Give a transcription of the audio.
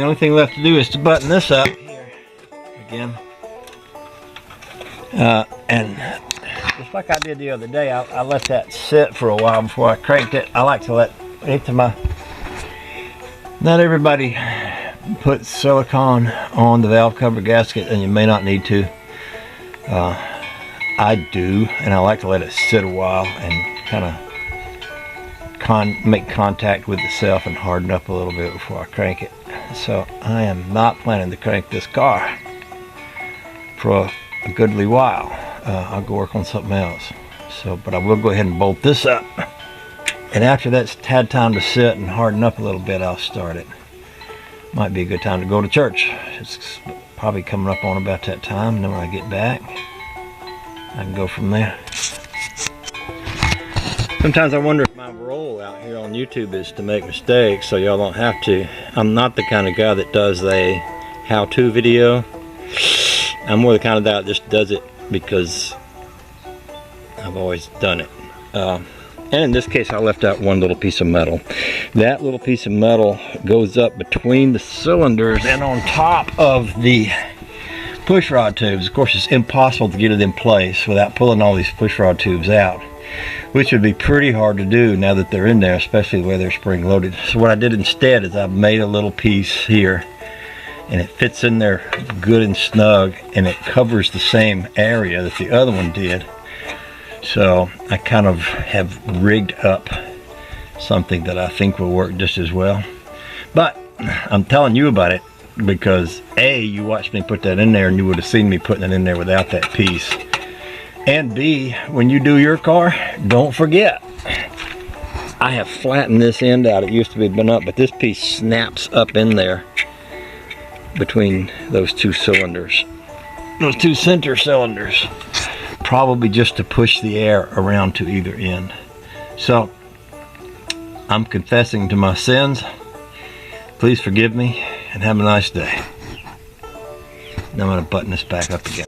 only thing left to do is to button this up here again. And just like I did the other day, I let that sit for a while before I cranked it. I like to let it to my... Not everybody puts silicone on the valve cover gasket, and you may not need to. I do, and I like to let it sit a while and kind of make contact with itself and harden up a little bit before I crank it. So I am not planning to crank this car for a goodly while. I'll go work on something else. So, but I will go ahead and bolt this up, and after that's had time to sit and harden up a little bit, I'll start it. Might be a good time to go to church. It's probably coming up on about that time, and then when I get back, I can go from there. Sometimes I wonder if my role out here on YouTube is to make mistakes so y'all don't have to. I'm not the kind of guy that does a how-to video. I'm more the kind of guy that just does it because I've always done it. And in this case, I left out one little piece of metal. That little piece of metal goes up between the cylinders and on top of the push rod tubes. Of course, it's impossible to get it in place without pulling all these push rod tubes out, which would be pretty hard to do now that they're in there, especially the way they're spring loaded. So what I did instead is I made a little piece here, and it fits in there good and snug, and it covers the same area that the other one did. So I kind of have rigged up something that I think will work just as well. But I'm telling you about it because A, you watched me put that in there and you would have seen me putting it in there without that piece. And B, when you do your car, don't forget, I have flattened this end out. It used to be been up, but this piece snaps up in there between those two cylinders, those two center cylinders, probably just to push the air around to either end. So I'm confessing to my sins. Please forgive me and have a nice day. Now I'm going to button this back up again.